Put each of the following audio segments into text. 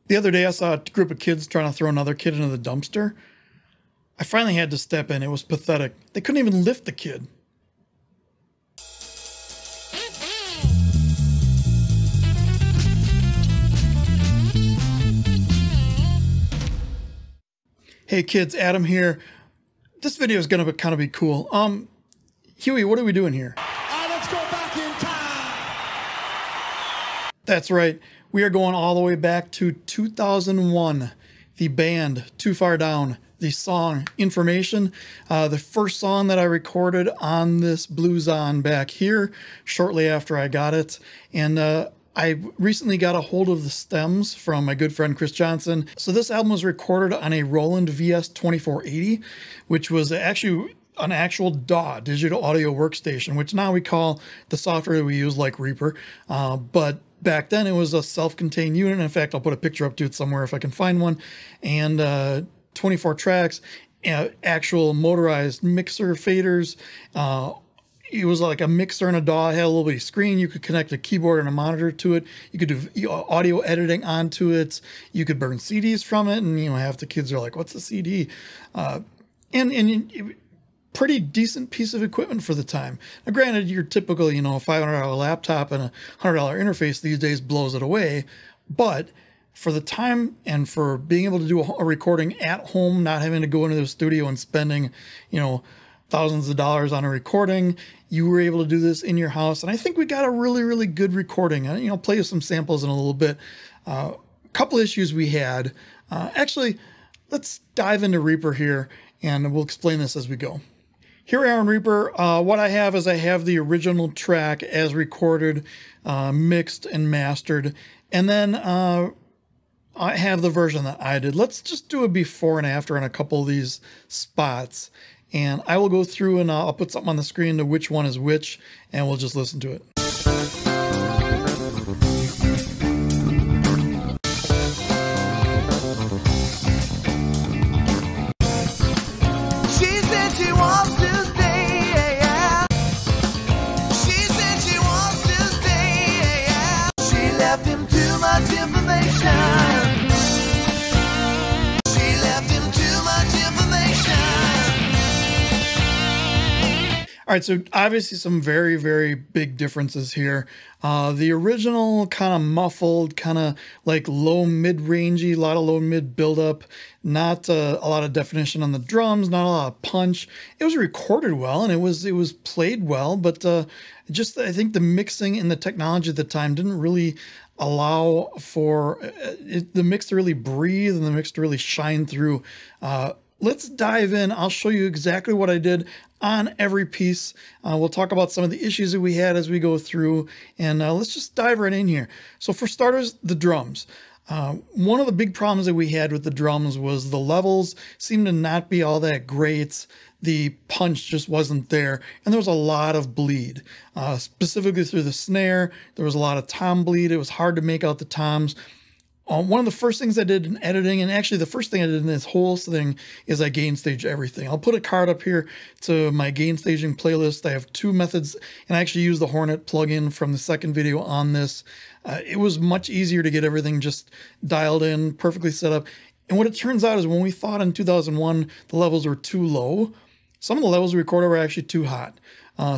The other day I saw a group of kids trying to throw another kid into the dumpster. I finally had to step in. It was pathetic. They couldn't even lift the kid. Hey kids, Adam here. This video is gonna kind of be cool. Huey, what are we doing here? Let's go back in time. That's right. We are going all the way back to 2001. The band, Too Far Down. The song, Information. The first song that I recorded on this Blues On back here, shortly after I got it. And I recently got a hold of the stems from my good friend Chris Johnson. So this album was recorded on a Roland VS2480, which was actually an actual DAW, digital audio workstation, which now we call the software that we use like Reaper. But back then it was a self-contained unit. In fact, I'll put a picture up to it somewhere if I can find one. And 24 tracks, actual motorized mixer faders. It was like a mixer and a DAW. It had a little bitty screen. You could connect a keyboard and a monitor to it. You could do audio editing onto it. You could burn CDs from it. And, you know, half the kids are like, what's a CD? Pretty decent piece of equipment for the time. Now, granted, your typical, you know, $500 laptop and a $100 interface these days blows it away. But for the time and for being able to do a recording at home, not having to go into the studio and spending, you know, thousands of dollars on a recording, you were able to do this in your house. And I think we got a really, really good recording. You know, play you some samples in a little bit. A couple issues we had. Actually, let's dive into Reaper here and we'll explain this as we go. Here we are in Reaper. What I have is I have the original track as recorded, mixed and mastered. And then I have the version that I did. Let's just do a before and after on a couple of these spots. And I will go through and I'll put something on the screen to which one is which, and we'll just listen to it. She said she wants to stay, yeah. She said she wants to stay, yeah. She left him too much information. She left him too much information. All right, so obviously some very, very big differences here. The original kind of muffled, kind of like low mid-rangey, a lot of low mid buildup, not a lot of definition on the drums, not a lot of punch. It was recorded well and it was played well, but just I think the mixing and the technology at the time didn't really allow for the mix to really breathe and the mix to really shine through. Let's dive in. I'll show you exactly what I did on every piece. We'll talk about some of the issues that we had as we go through, and let's just dive right in here. So for starters, the drums. One of the big problems that we had with the drums was the levels seemed to not be all that great. The punch just wasn't there, and there was a lot of bleed. Specifically through the snare, there was a lot of tom bleed. It was hard to make out the toms. One of the first things I did in editing, and actually the first thing I did in this whole thing, is I gain stage everything. I'll put a card up here to my gain staging playlist. I have two methods, and I actually use the Hornet plugin from the second video on this. It was much easier to get everything just dialed in, perfectly set up. And what it turns out is when we thought in 2001 the levels were too low, some of the levels we recorded were actually too hot.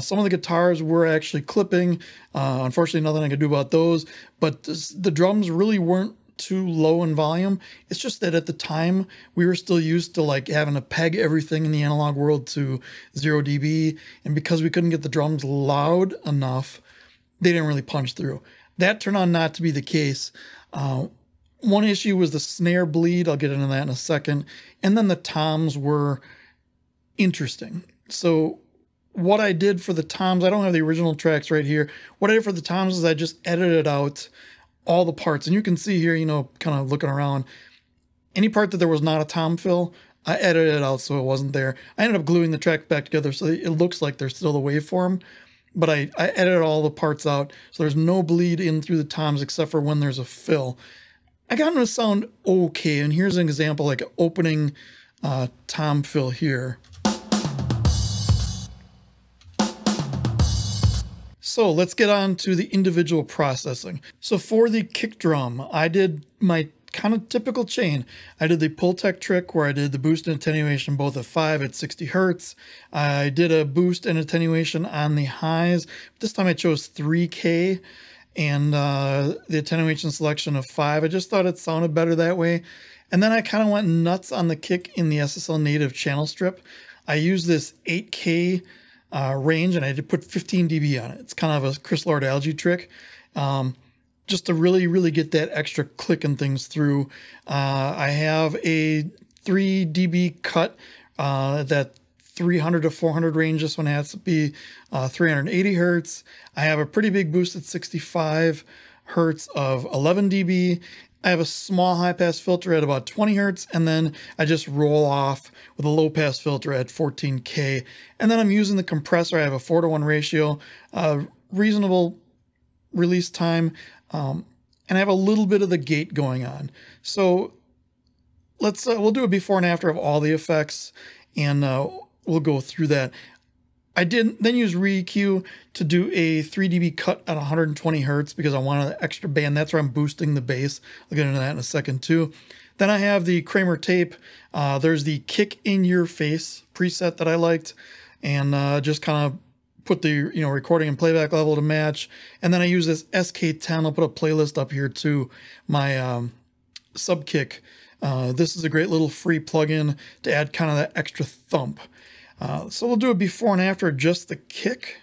Some of the guitars were actually clipping. Unfortunately, nothing I could do about those. But the drums really weren't too low in volume. It's just that at the time we were still used to like having to peg everything in the analog world to 0 dB, and because we couldn't get the drums loud enough, they didn't really punch through. That turned out not to be the case. One issue was the snare bleed. I'll get into that in a second. And then the toms were interesting. So what I did for the toms, I don't have the original tracks right here. What I did for the toms is I just edited out all the parts. And you can see here, you know, kind of looking around, any part that there was not a tom fill, I edited it out so it wasn't there. I ended up gluing the track back together so it looks like there's still the waveform, but I edited all the parts out so there's no bleed in through the toms except for when there's a fill. I got them to sound okay, and here's an example, like an opening tom fill here. So let's get on to the individual processing. So for the kick drum, I did my kind of typical chain. I did the Pultec trick where I did the boost and attenuation both at 5 at 60 hertz. I did a boost and attenuation on the highs. This time I chose 3K and the attenuation selection of 5. I just thought it sounded better that way. And then I kind of went nuts on the kick in the SSL native channel strip. I used this 8K range and I did put 15 dB on it. It's kind of a Chris Lord algae trick. Just to really get that extra click and things through. I have a 3 dB cut, that 300 to 400 range. This one has to be 380 hertz. I have a pretty big boost at 65 hertz of 11 dB. I have a small high pass filter at about 20 hertz, and then I just roll off with a low pass filter at 14K. And then I'm using the compressor. I have a 4:1 ratio, reasonable release time, and I have a little bit of the gate going on. So we'll do a before and after of all the effects, and we'll go through that. I did then use ReEQ to do a 3 dB cut at 120 hertz because I wanted an extra band. That's where I'm boosting the bass. I'll get into that in a second too. Then I have the Kramer tape. There's the kick in your face preset that I liked, and just kind of put the recording and playback level to match. And then I use this SK10. I'll put a playlist up here to my sub kick. This is a great little free plugin to add kind of that extra thump. So we'll do a before and after just the kick.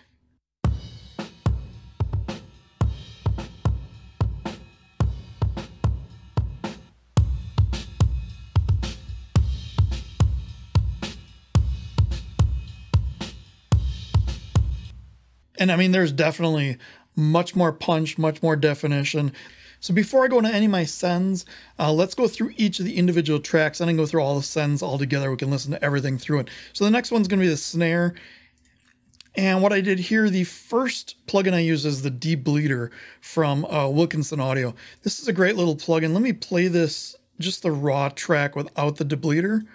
And I mean, there's definitely much more punch, much more definition. So before I go into any of my sends, let's go through each of the individual tracks and then go through all the sends all together. We can listen to everything through it. So the next one's going to be the snare. And what I did here, the first plugin I use is the Debleeder from Wilkinson Audio. This is a great little plugin. Let me play this, just the raw track without the Debleeder.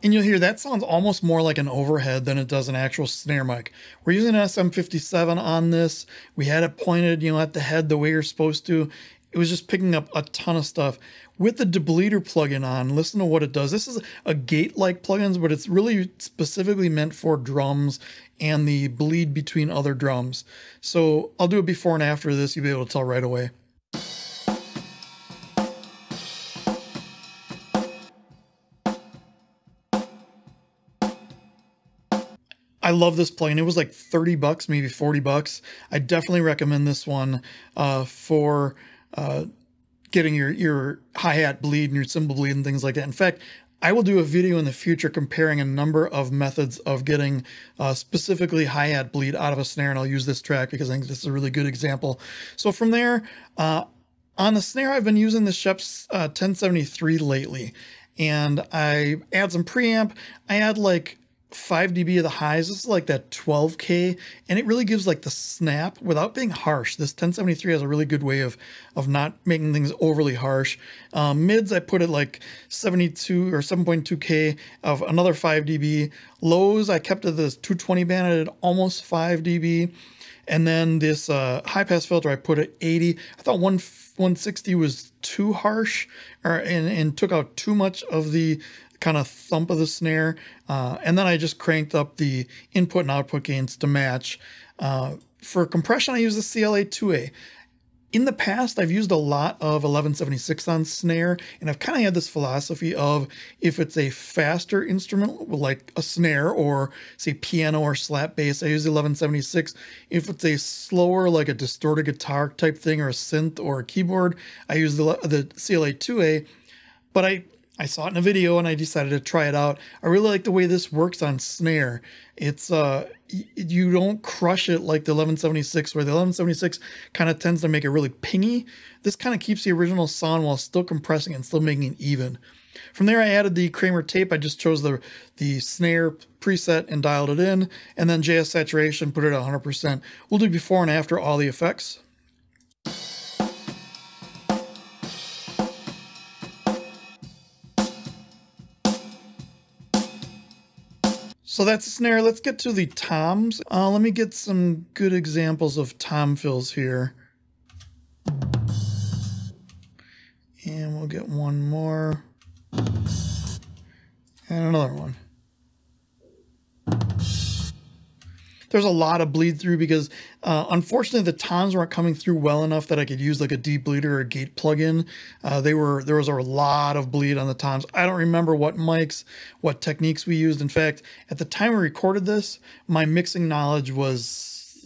And you'll hear that sounds almost more like an overhead than it does an actual snare mic. We're using an SM57 on this. We had it pointed, at the head the way you're supposed to. It was just picking up a ton of stuff. With the Debleeder plugin on, listen to what it does. This is a gate-like plugin, but it's really specifically meant for drums and the bleed between other drums. So I'll do a before and after this. You'll be able to tell right away. I love this plugin. It was like 30 bucks, maybe 40 bucks. I definitely recommend this one for getting your hi-hat bleed and your cymbal bleed and things like that. In fact, I will do a video in the future comparing a number of methods of getting specifically hi-hat bleed out of a snare, and I'll use this track because I think this is a really good example. So from there, on the snare, I've been using the Schoeps 1073 lately, and I add some preamp. I add like 5 dB of the highs. This is like that 12K, and it really gives like the snap without being harsh. This 1073 has a really good way of not making things overly harsh. Mids, I put it like 72 or 7.2K of another 5 dB. Lows, I kept it this 220 band at almost 5 dB. And then this high pass filter, I put at 80. I thought 160 was too harsh and took out too much of the kind of thump of the snare, and then I just cranked up the input and output gains to match. For compression, I use the CLA2A. In the past, I've used a lot of 1176 on snare, and I've kind of had this philosophy of if it's a faster instrument like a snare or say piano or slap bass, I use the 1176. If it's a slower like a distorted guitar type thing or a synth or a keyboard, I use the CLA2A. But I saw it in a video and I decided to try it out. I really like the way this works on snare. It's you don't crush it like the 1176, where the 1176 kind of tends to make it really pingy. This kind of keeps the original sound while still compressing and still making it even. From there, I added the Kramer tape. I just chose the snare preset and dialed it in, and then JS saturation, put it at 100%. We'll do before and after all the effects. So that's a snare. Let's get to the toms. Let me get some good examples of tom fills here. And we'll get one more. And another one. There's a lot of bleed through because unfortunately the toms weren't coming through well enough that I could use like a deep bleeder or a gate plugin. There was a lot of bleed on the toms. I don't remember what mics, what techniques we used. In fact, at the time we recorded this, my mixing knowledge was,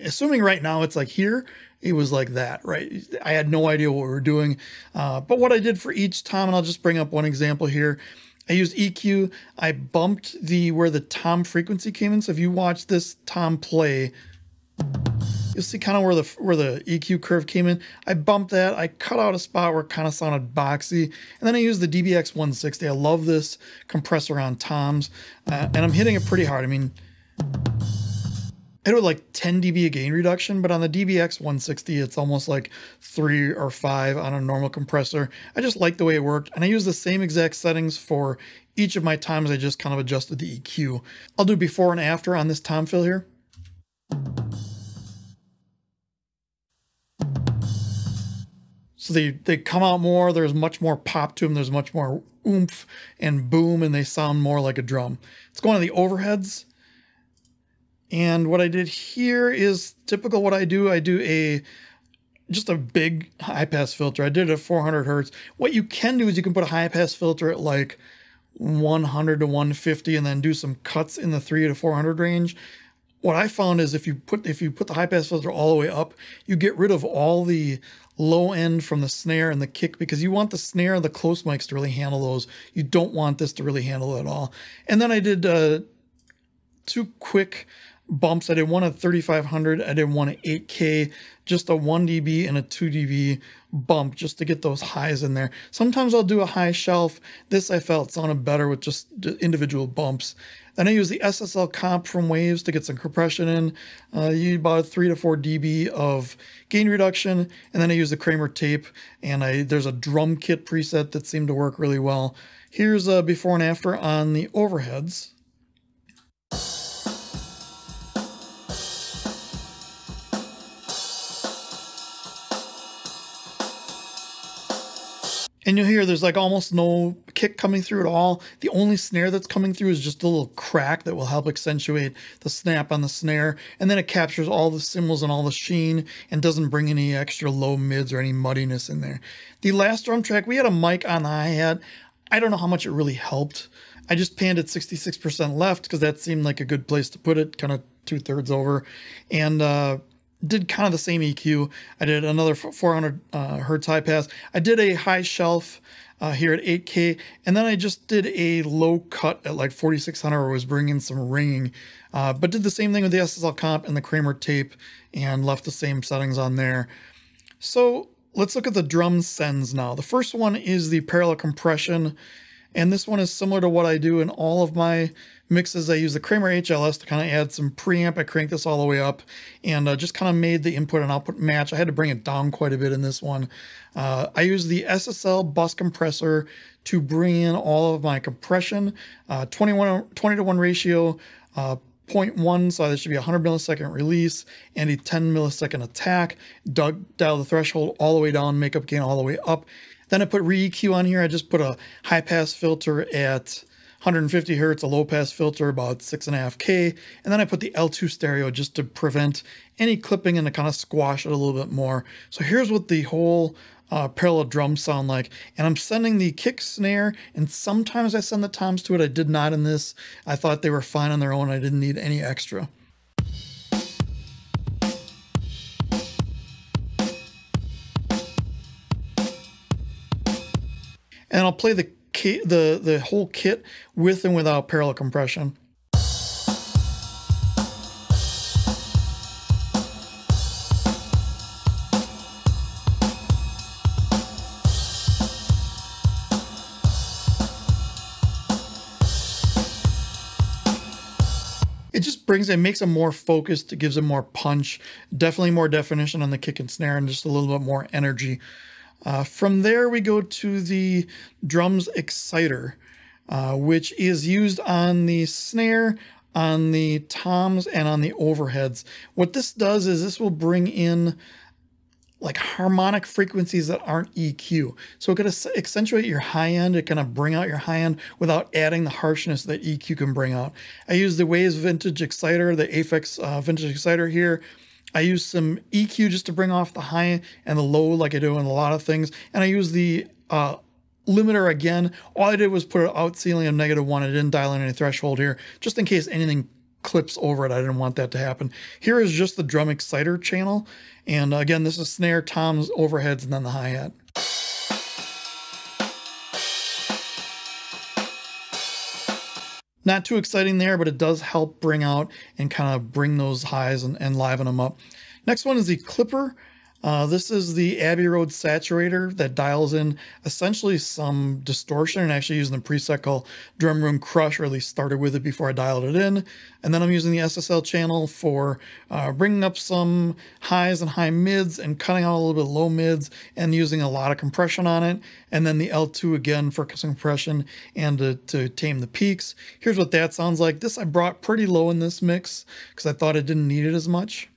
assuming right now it's like here, it was like that, right? I had no idea what we were doing. But what I did for each tom, and I'll just bring up one example here. I used EQ. I bumped where the tom frequency came in. So if you watch this tom play, you'll see kind of where the EQ curve came in. I bumped that. I cut out a spot where it kind of sounded boxy. And then I used the DBX 160. I love this compressor on toms. And I'm hitting it pretty hard. I mean, I do like 10 dB of gain reduction, but on the DBX 160, it's almost like 3 or 5 on a normal compressor. I just like the way it worked, and I use the same exact settings for each of my toms. I just kind of adjusted the EQ. I'll do before and after on this tom fill here. So they come out more, there's much more pop to them, there's much more oomph and boom, and they sound more like a drum. Let's go on to the overheads. And what I did here is typical what I do. I do just a big high pass filter. I did it at 400 hertz. What you can do is you can put a high pass filter at like 100 to 150 and then do some cuts in the 300 to 400 range. What I found is if you put the high pass filter all the way up, you get rid of all the low end from the snare and the kick, because you want the snare and the close mics to really handle those. You don't want this to really handle it at all. And then I did 2 quick bumps. I did one at 3500, I did one at 8K, just a 1 dB and a 2 dB bump just to get those highs in there. Sometimes I'll do a high shelf. This I felt sounded better with just individual bumps. Then I use the SSL comp from Waves to get some compression in. You about 3 to 4 dB of gain reduction, and then I use the Kramer tape, and there's a drum kit preset that seemed to work really well. Here's a before and after on the overheads. And you'll hear there's like almost no kick coming through at all. The only snare that's coming through is just a little crack that will help accentuate the snap on the snare. And then it captures all the cymbals and all the sheen and doesn't bring any extra low mids or any muddiness in there. The last drum track, we had a mic on the hi-hat. I don't know how much it really helped. I just panned it 66% left because that seemed like a good place to put it, kind of 2/3 over. And did kind of the same EQ. I did another 400 hertz high pass. I did a high shelf here at 8K, and then I just did a low cut at like 4600 where I was bringing some ringing, but did the same thing with the SSL comp and the Kramer tape and left the same settings on there. So let's look at the drum sends now. The first one is the parallel compression, and this one is similar to what I do in all of my mixes. I use the Kramer HLS to kind of add some preamp. I cranked this all the way up and just kind of made the input and output match. I had to bring it down quite a bit in this one. I use the SSL bus compressor to bring in all of my compression, 20 to 1 ratio, 0.1, so that should be a 100 millisecond release and a 10 millisecond attack. Dial the threshold all the way down, makeup gain all the way up. Then I put re-EQ on here. I just put a high pass filter at 150 hertz, a low pass filter about 6.5K, and then I put the L2 stereo just to prevent any clipping and to kind of squash it a little bit more. So here's what the whole parallel drums sound like, and I'm sending the kick, snare, and sometimes I send the toms to it. I did not in this. I thought they were fine on their own. I didn't need any extra. And I'll play the whole kit with and without parallel compression. It just it makes them more focused, it gives them more punch, definitely more definition on the kick and snare, and just a little bit more energy. From there, we go to the drums exciter, which is used on the snare, on the toms and on the overheads. What this does is this will bring in like harmonic frequencies that aren't EQ. So it can accentuate your high end. It can bring out your high end without adding the harshness that EQ can bring out. I use the Waves Vintage Exciter, the Aphex Vintage Exciter here. I use some EQ just to bring off the high and the low like I do in a lot of things. And I use the limiter again. All I did was put an out ceiling of -1. I didn't dial in any threshold here, just in case anything clips over it. I didn't want that to happen. Here is just the drum exciter channel. And again, this is snare, toms, overheads, and then the hi-hat. Not too exciting there, but it does help bring out and kind of bring those highs and liven them up. Next one is the clipper. This is the Abbey Rhodes saturator that dials in essentially some distortion, and actually using the preset called Drum Room Crush, or at least started with it before I dialed it in. And then I'm using the SSL channel for bringing up some highs and high mids and cutting out a little bit of low mids and using a lot of compression on it. And then the L2 again for some compression and to tame the peaks. Here's what that sounds like. This I brought pretty low in this mix because I thought it didn't need it as much.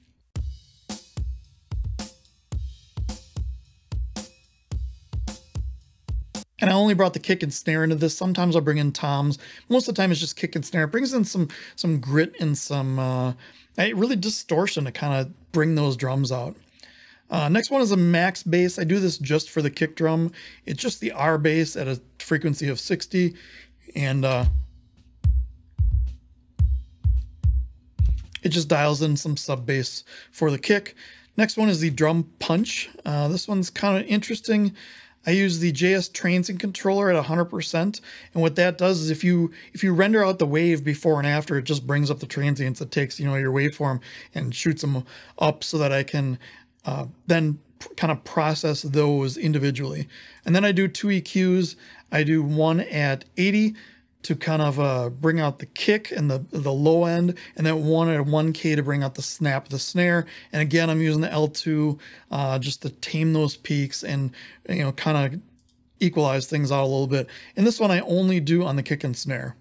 And I only brought the kick and snare into this. Sometimes I'll bring in toms. Most of the time it's just kick and snare. It brings in some grit and some really distortion to kind of bring those drums out. Next one is a max bass. I do this just for the kick drum. It's just the R bass at a frequency of 60. And it just dials in some sub bass for the kick. Next one is the drum punch. This one's kind of interesting. I use the JS Transient controller at 100%, and what that does is if you render out the wave before and after, it just brings up the transients. It takes, you know, your waveform and shoots them up so that I can then kind of process those individually. And then I do 2 EQs. I do one at 80 to kind of bring out the kick and the low end, and then one at 1K to bring out the snap of the snare. And again, I'm using the L2 just to tame those peaks and, you know, kind of equalize things out a little bit. And this one I only do on the kick and snare.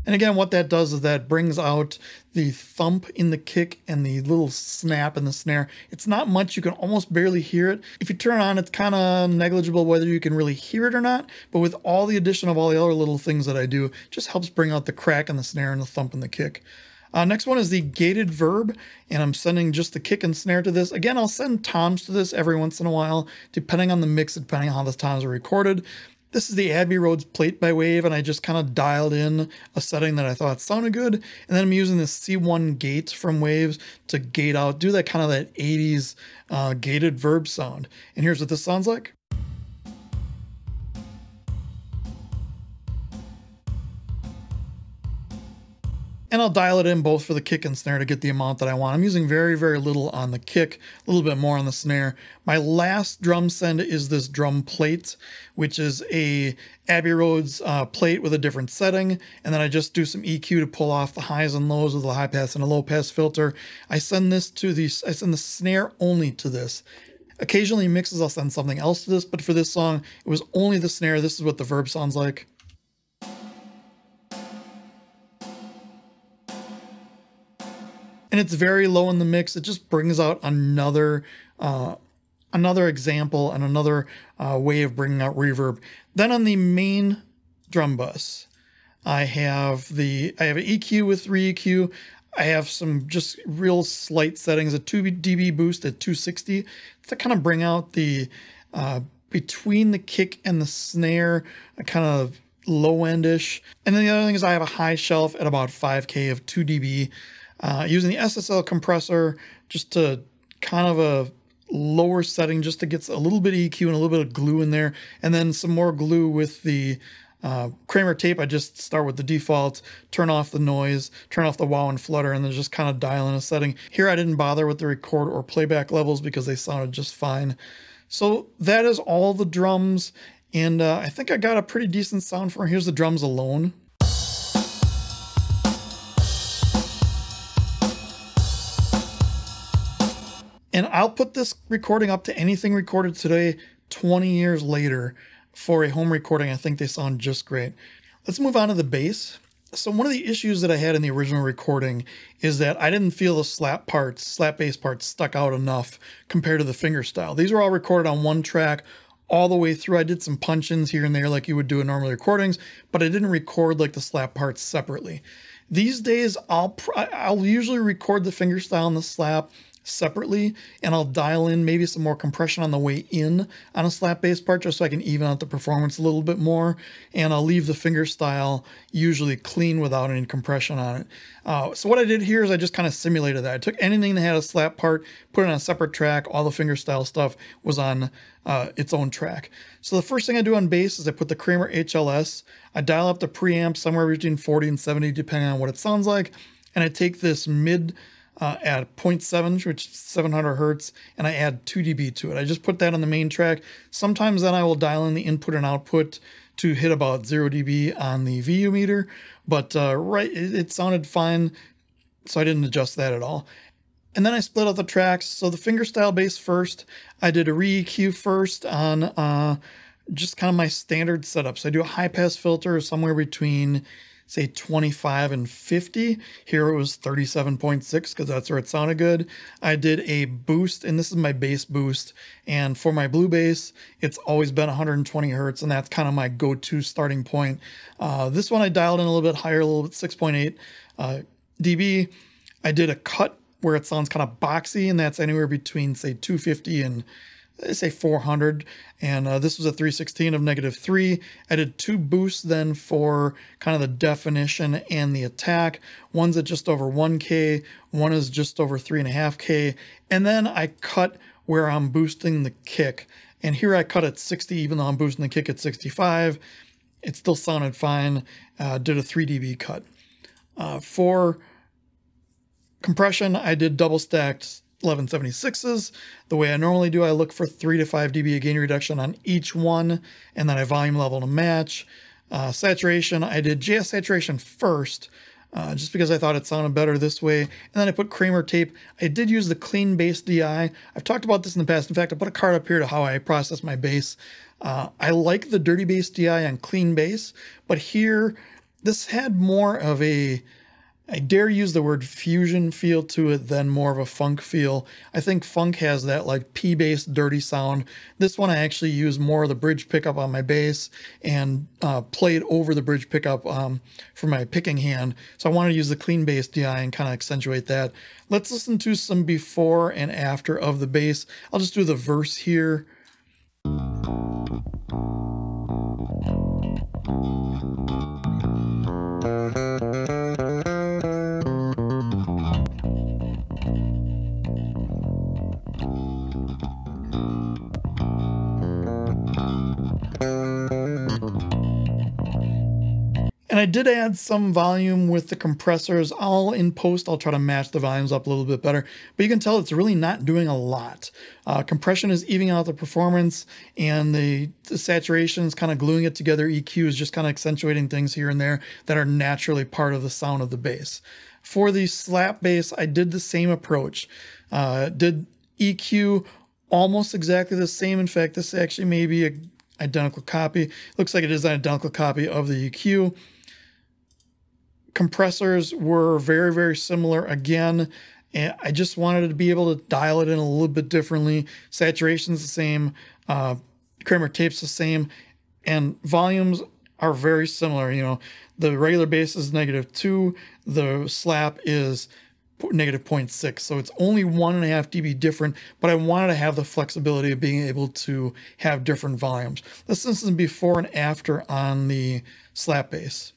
And again, what that does is that brings out the thump in the kick and the little snap in the snare. It's not much, you can almost barely hear it. If you turn it on, it's kind of negligible whether you can really hear it or not, but with all the addition of all the other little things that I do, it just helps bring out the crack in the snare and the thump in the kick. Next one is the gated Verb, and I'm sending just the kick and snare to this. Again, I'll send toms to this every once in a while, depending on the mix, depending on how the toms are recorded. This is the Abbey Rhodes plate by wave, and I just kind of dialed in a setting that I thought sounded good. And then I'm using the C1 gate from Waves to gate out, do that kind of that 80s gated Verb sound. And here's what this sounds like. And I'll dial it in both for the kick and snare to get the amount that I want. I'm using very, very little on the kick, a little bit more on the snare. My last drum send is this drum plate, which is a Abbey Rhodes plate with a different setting. And then I just do some EQ to pull off the highs and lows with a high pass and a low pass filter. I send this to I send the snare only to this. Occasionally in mixes I'll send something else to this, but for this song, it was only the snare. This is what the Verb sounds like. And it's very low in the mix. It just brings out another example and another way of bringing out reverb. Then on the main drum bus, I have an EQ with 3 EQ. I have some just real slight settings, a 2 dB boost at 260 to kind of bring out the between the kick and the snare, a kind of low endish. And then the other thing is I have a high shelf at about 5K of 2 dB. Using the SSL compressor just to kind of a lower setting just to get a little bit of EQ and a little bit of glue in there, and then some more glue with the Kramer tape. I just start with the default, turn off the noise, turn off the wow and flutter, and then just kind of dial in a setting. Here I didn't bother with the record or playback levels because they sounded just fine. So that is all the drums, and I think I got a pretty decent sound for it. Here's the drums alone. And I'll put this recording up to anything recorded today 20 years later for a home recording, I think they sound just great. Let's move on to the bass. So one of the issues that I had in the original recording is that I didn't feel the slap bass parts stuck out enough compared to the fingerstyle. These were all recorded on one track all the way through. I did some punch-ins here and there like you would do in normal recordings, but I didn't record like the slap parts separately. These days, I'll usually record the fingerstyle and the slap separately, and I'll dial in maybe some more compression on the way in on a slap bass part just so I can even out the performance a little bit more, and I'll leave the fingerstyle usually clean without any compression on it. So what I did here is I just kind of simulated that. I took anything that had a slap part, put it on a separate track. All the fingerstyle stuff was on its own track. So the first thing I do on bass is I put the Kramer HLS. I dial up the preamp somewhere between 40 and 70 depending on what it sounds like, and I take this mid at 0.7, which is 700 hertz, and I add 2 dB to it. I just put that on the main track. Sometimes then I will dial in the input and output to hit about 0 dB on the VU meter, but it sounded fine, so I didn't adjust that at all. And then I split out the tracks. So the fingerstyle bass first, I did a re-EQ first on just kind of my standard setup. So I do a high pass filter somewhere between say 25 and 50. Here it was 37.6 because that's where it sounded good. I did a boost, and this is my bass boost. And for my blue bass, it's always been 120 hertz, and that's kind of my go-to starting point. This one I dialed in a little bit higher, a little bit 6.8 dB. I did a cut where it sounds kind of boxy, and that's anywhere between say 250 and say 400, and this was a 316 of -3. I did 2 boosts then for kind of the definition and the attack. One's at just over 1K, one is just over 3.5K, and then I cut where I'm boosting the kick. And here I cut at 60, even though I'm boosting the kick at 65. It still sounded fine. Did a 3 dB cut. For compression, I did double stacked 1176s. The way I normally do, I look for 3 to 5 dB of gain reduction on each one, and then I volume level to match. Saturation, I did JS saturation first, just because I thought it sounded better this way. And then I put Kramer tape. I did use the clean bass DI. I've talked about this in the past. In fact, I put a card up here to how I process my bass. I like the dirty bass DI on clean bass, but here, this had more of a, I dare use the word fusion feel to it than more of a funk feel. I think funk has that like P-bass dirty sound. This one I actually use more of the bridge pickup on my bass and played over the bridge pickup for my picking hand. So I wanted to use the clean bass DI and kind of accentuate that. Let's listen to some before and after of the bass. I'll just do the verse here. And I did add some volume with the compressors. In post, I'll try to match the volumes up a little bit better, but you can tell it's really not doing a lot. Compression is evening out the performance, and the saturation is kind of gluing it together. EQ is just kind of accentuating things here and there that are naturally part of the sound of the bass. For the slap bass, I did the same approach. Did EQ almost exactly the same. In fact, this actually may be an identical copy. Looks like it is an identical copy of the EQ. Compressors were very, very similar again, and I just wanted to be able to dial it in a little bit differently. Saturation's the same, Kramer tape's the same, and volumes are very similar. You know, the regular bass is -2, the slap is -0.6, so it's only 1.5 dB different, but I wanted to have the flexibility of being able to have different volumes. Let's listen before and after on the slap bass.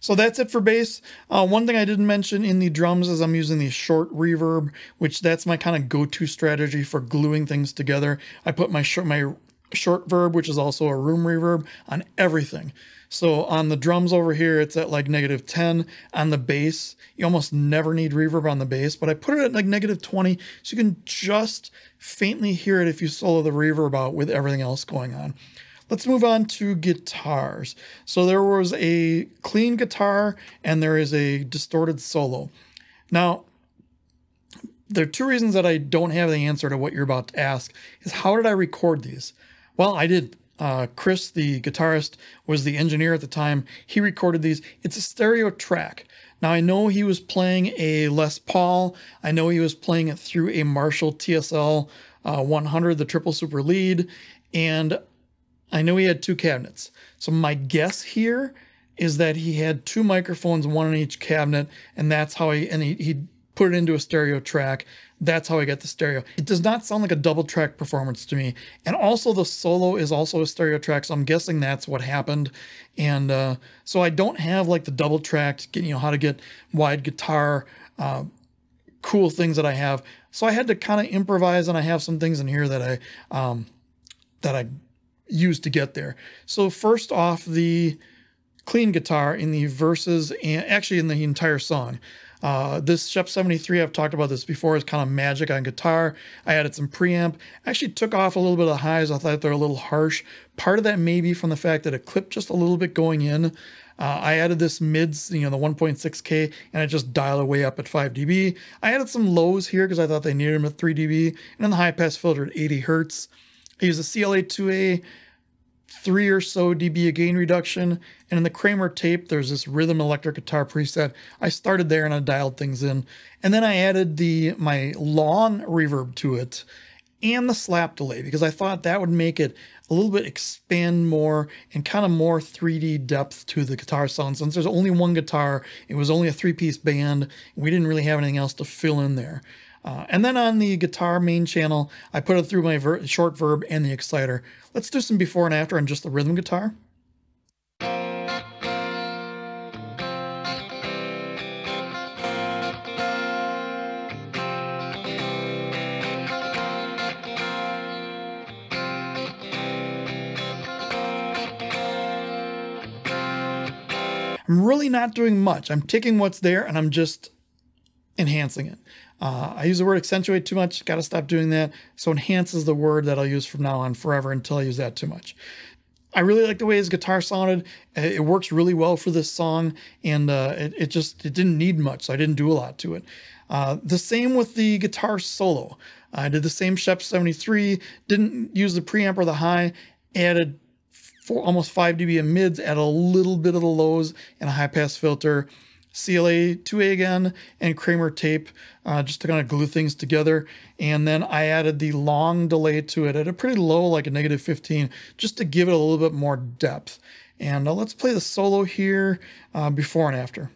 So that's it for bass. One thing I didn't mention in the drums is I'm using the short reverb, which that's my kind of go-to strategy for gluing things together. I put my short verb, which is also a room reverb, on everything. So on the drums over here, it's at like -10. On the bass, you almost never need reverb on the bass, but I put it at like -20, so you can just faintly hear it if you solo the reverb out with everything else going on. Let's move on to guitars. So there was a clean guitar and there is a distorted solo. Now, there are two reasons that I don't have the answer to what you're about to ask is how did I record these? Well, I did. Chris, the guitarist, was the engineer at the time. He recorded these. It's a stereo track. Now, I know he was playing a Les Paul. I know he was playing it through a Marshall TSL 100, the triple super lead. And I know he had two cabinets. So my guess here is that he had two microphones, one in each cabinet. And that's how he put it into a stereo track. That's how I get the stereo. It does not sound like a double track performance to me. And also the solo is also a stereo track, so I'm guessing that's what happened. And so I don't have like the double tracked, how to get wide guitar, cool things that I have. So I had to kind of improvise, and I have some things in here that I used to get there. So first off, the clean guitar in the verses, and actually in the entire song. This Shep 73, I've talked about this before, is kind of magic on guitar. I added some preamp. I actually took off a little bit of the highs. I thought they're a little harsh. Part of that may be from the fact that it clipped just a little bit going in. I added this mids, the 1.6K, and I just dialed it way up at 5 dB. I added some lows here because I thought they needed them at 3 dB, and then the high pass filter at 80 Hertz. I used a CLA2A, 3 or so dB of gain reduction, and in the Kramer tape there's this rhythm electric guitar preset. I started there and I dialed things in, and then I added my long reverb to it and the slap delay because I thought that would make it a little bit expand more and kind of more 3D depth to the guitar sound. Since there's only one guitar, it was only a 3-piece band, and we didn't really have anything else to fill in there. And then on the guitar main channel, I put it through my short verb and the exciter. Let's do some before and after on just the rhythm guitar. I'm really not doing much. I'm taking what's there and I'm just enhancing it. I use the word accentuate too much. Got to stop doing that. So enhance is the word that I'll use from now on forever until I use that too much. I really like the way his guitar sounded. It works really well for this song, and it didn't need much, so I didn't do a lot to it. The same with the guitar solo. I did the same Shep 73, didn't use the preamp or the high, added almost 5 dB of mids, added a little bit of the lows and a high pass filter. CLA2A again, and Kramer tape, just to kind of glue things together. And then I added the long delay to it at a pretty low, like a -15, just to give it a little bit more depth. And let's play the solo here, before and after.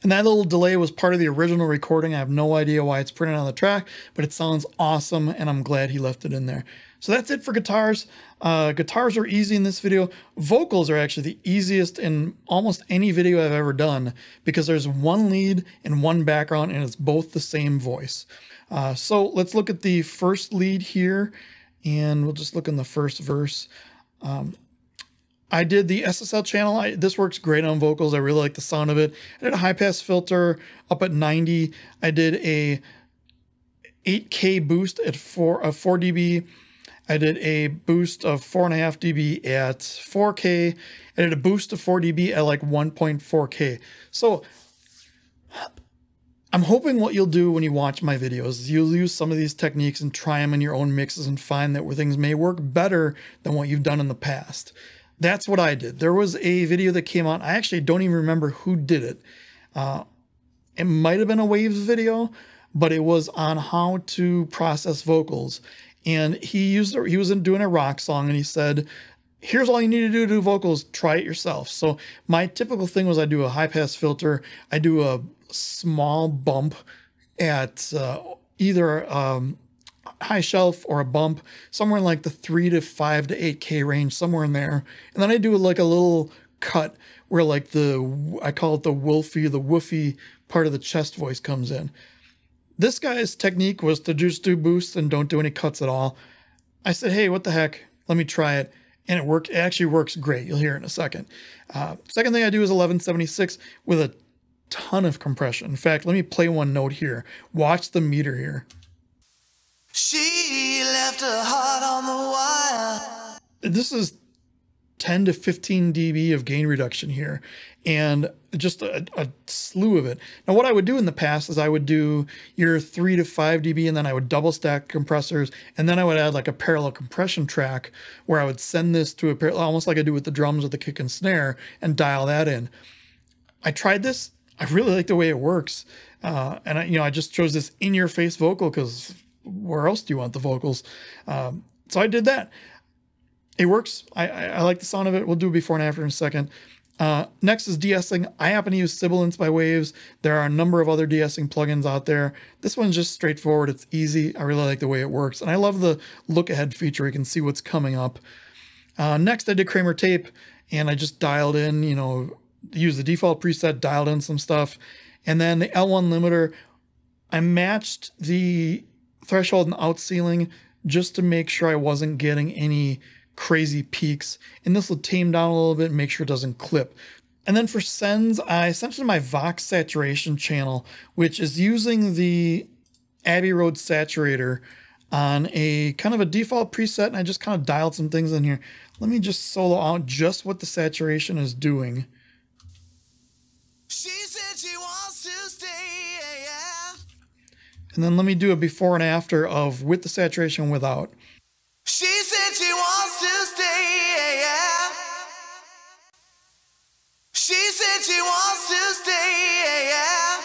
And that little delay was part of the original recording. I have no idea why it's printed on the track, but it sounds awesome, and I'm glad he left it in there. So that's it for guitars. Guitars are easy in this video. Vocals are actually the easiest in almost any video I've ever done because there's one lead and one background, and it's both the same voice. So let's look at the first lead here, and we'll just look in the first verse. I did the SSL channel. This works great on vocals. I really like the sound of it. I did a high pass filter up at 90. I did a 8K boost at 4 dB. I did a boost of 4.5 dB at 4K. I did a boost of 4 dB at like 1.4K. So I'm hoping what you'll do when you watch my videos is you'll use some of these techniques and try them in your own mixes and find that where things may work better than what you've done in the past. That's what I did. There was a video that came out. I actually don't even remember who did it. It might have been a Waves video, but it was on how to process vocals. And he was doing a rock song, and he said, here's all you need to do vocals. Try it yourself. So my typical thing was I do a high pass filter. I do a small bump at either high shelf or a bump, somewhere in like the 3 to 5 to 8K range, somewhere in there. And then I do like a little cut where like I call it the woofy part of the chest voice comes in. This guy's technique was to just do boosts and don't do any cuts at all. I said, hey, what the heck? Let me try it. And it worked. It actually works great. You'll hear it in a second. Second thing I do is 1176 with a ton of compression. In fact, let me play one note here. Watch the meter here. She left her heart on the wire. This is 10 to 15 dB of gain reduction here, and just a slew of it. Now, what I would do in the past is I would do your 3 to 5 dB, and then I would double stack compressors, and then I would add like a parallel compression track where I would send this to almost like I do with the drums with the kick and snare, and dial that in. I tried this. I really like the way it works, and I just chose this in-your-face vocal because where else do you want the vocals? So I did that. It works. I like the sound of it. We'll do before and after in a second. Next is De-Essing. I happen to use Sibilance by Waves. There are a number of other De-Essing plugins out there. This one's just straightforward. It's easy. I really like the way it works. And I love the look ahead feature. You can see what's coming up. Next, I did Kramer tape, and I just dialed in, used the default preset, dialed in some stuff. And then the L1 limiter, I matched the threshold and out ceiling just to make sure I wasn't getting any crazy peaks, and this will tame down a little bit and make sure it doesn't clip. And then for sends, I sent it to my Vox saturation channel, which is using the Abbey Rhodes saturator on a kind of a default preset, and I just kind of dialed some things in here. Let me just solo out just what the saturation is doing. She said she wants to stay, yeah. And then let me do a before and after of with the saturation and without. She said she wants to stay, yeah. She said she wants to stay, yeah.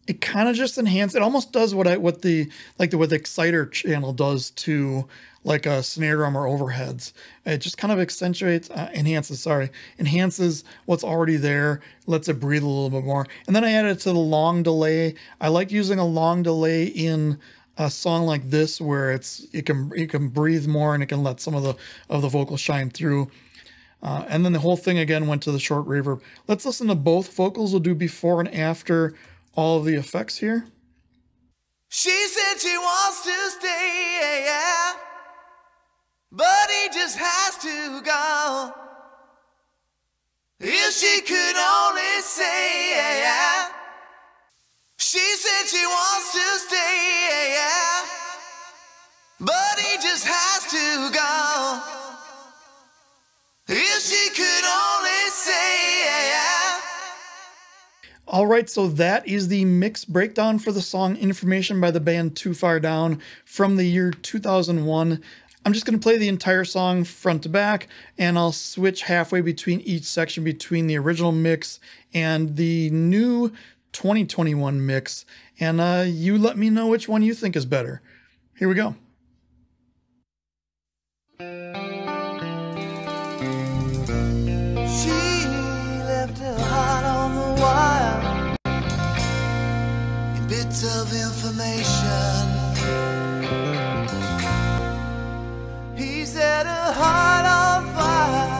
It kind of just enhances. It almost does what the Exciter channel does to like a snare drum or overheads. It just kind of enhances what's already there, lets it breathe a little bit more. And then I added it to the long delay. I like using a long delay in a song like this where it can breathe more and it can let some of the vocals shine through. And then the whole thing again went to the short reverb. Let's listen to both vocals. We'll do before and after all of the effects here. She said she wants to stay, yeah, but he just has to go. If she could only say, yeah. She said she wants to stay, yeah, but he just has to go. If she could only say, yeah. All right, so that is the mix breakdown for the song Information by the band Too Far Down from the year 2001. I'm just going to play the entire song front to back, and I'll switch halfway between each section between the original mix and the new 2021 mix, and you let me know which one you think is better. Here we go. She left her heart on the wire in bits of information. He set her heart on fire.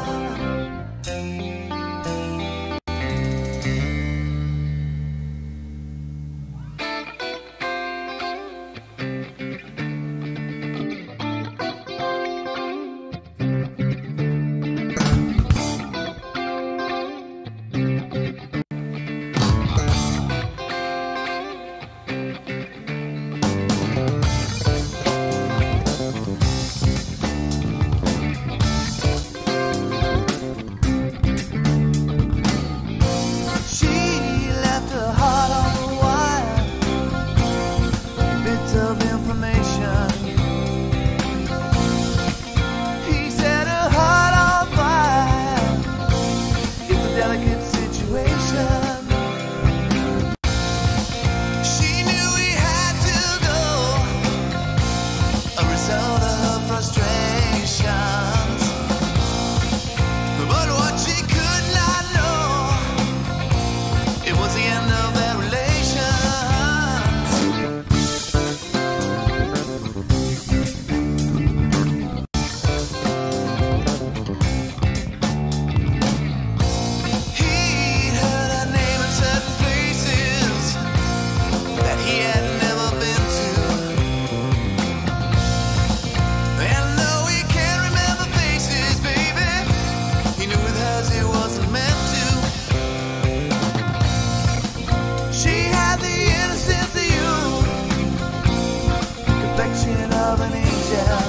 yeah.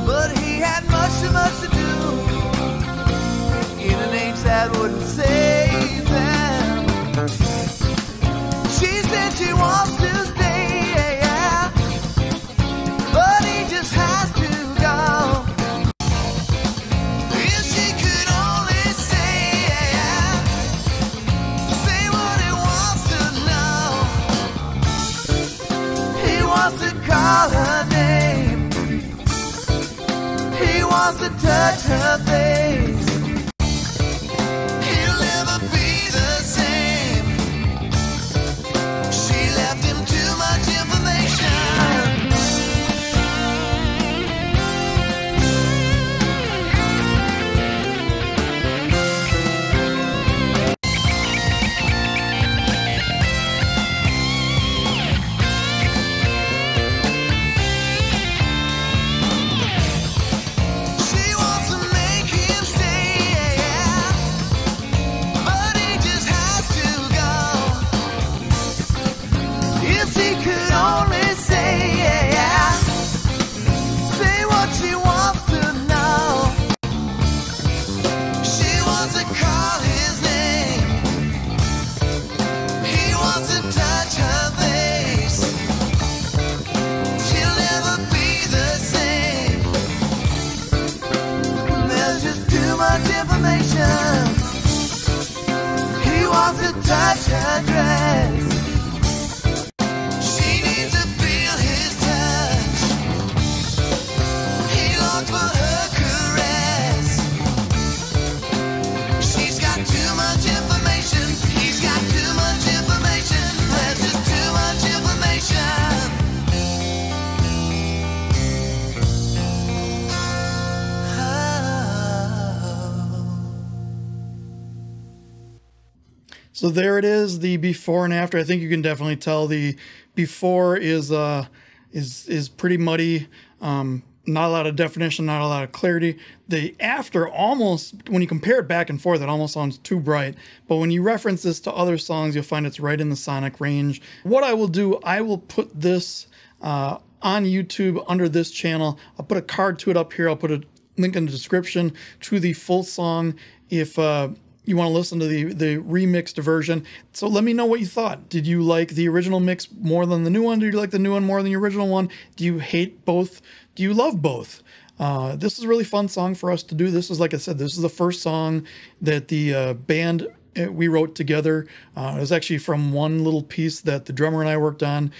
But he had much too much to do in an age that wouldn't save them. She said she wants to stay, yeah, but he just has to go. If she could only say, yeah, say what he wants to know. He wants to call her name, he wants to touch her face. He'll never be the same. She left him too much information. She wants to make him stay, yeah, but he just has to go. If she could only say, yeah, say what she wants to know. She wants to call his name, he wants to touch her face. She'll never be the same. There's just too much information. He wants to touch her dress. She needs to feel his touch. He longs for her caress. She's got too much information. He's got too much information. There's just too much information. So there it is, the before and after. I think you can definitely tell the before is pretty muddy. Not a lot of definition, not a lot of clarity. The after almost, when you compare it back and forth, it almost sounds too bright. But when you reference this to other songs, you'll find it's right in the sonic range. What I will do, I will put this on YouTube under this channel. I'll put a card to it up here. I'll put a link in the description to the full song if you want to listen to the remixed version. So let me know what you thought. Did you like the original mix more than the new one? Did you like the new one more than the original one? Do you hate both? Do you love both? This is a really fun song for us to do. This is, like I said, this is the first song that the band we wrote together. It was actually from one little piece that the drummer and I worked on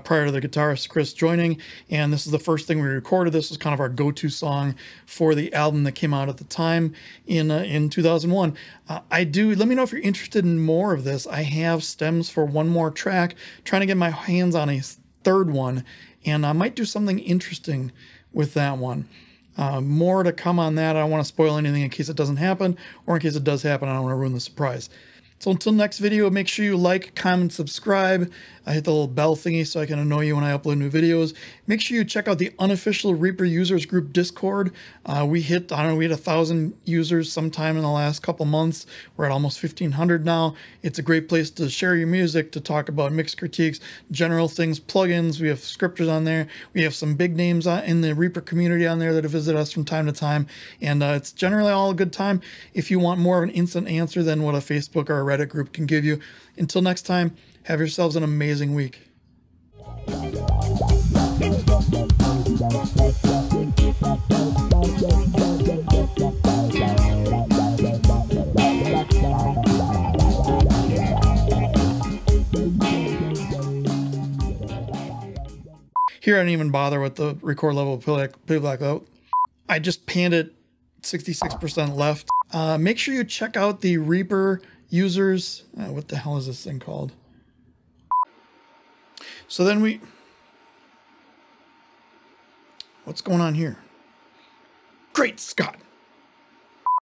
prior to the guitarist Chris joining, and this is the first thing we recorded. This was kind of our go-to song for the album that came out at the time in 2001. Let me know if you're interested in more of this. I have stems for one more track, trying to get my hands on a third one, and I might do something interesting with that one. More to come on that. I don't want to spoil anything in case it doesn't happen, or in case it does happen, I don't want to ruin the surprise. So until next video, make sure you like, comment, subscribe. I hit the little bell thingy so I can annoy you when I upload new videos. Make sure you check out the unofficial Reaper users group Discord. We hit 1,000 users sometime in the last couple months. We're at almost 1,500 now. It's a great place to share your music, to talk about mix critiques, general things, plugins. We have scripters on there. We have some big names in the Reaper community on there that visit us from time to time. And it's generally all a good time if you want more of an instant answer than what a Facebook or a Reddit group can give you. Until next time, have yourselves an amazing week. Here, I didn't even bother with the record level playback out. I just panned it 66% left. Make sure you check out the Reaper users. What the hell is this thing called? So then what's going on here? Great Scott.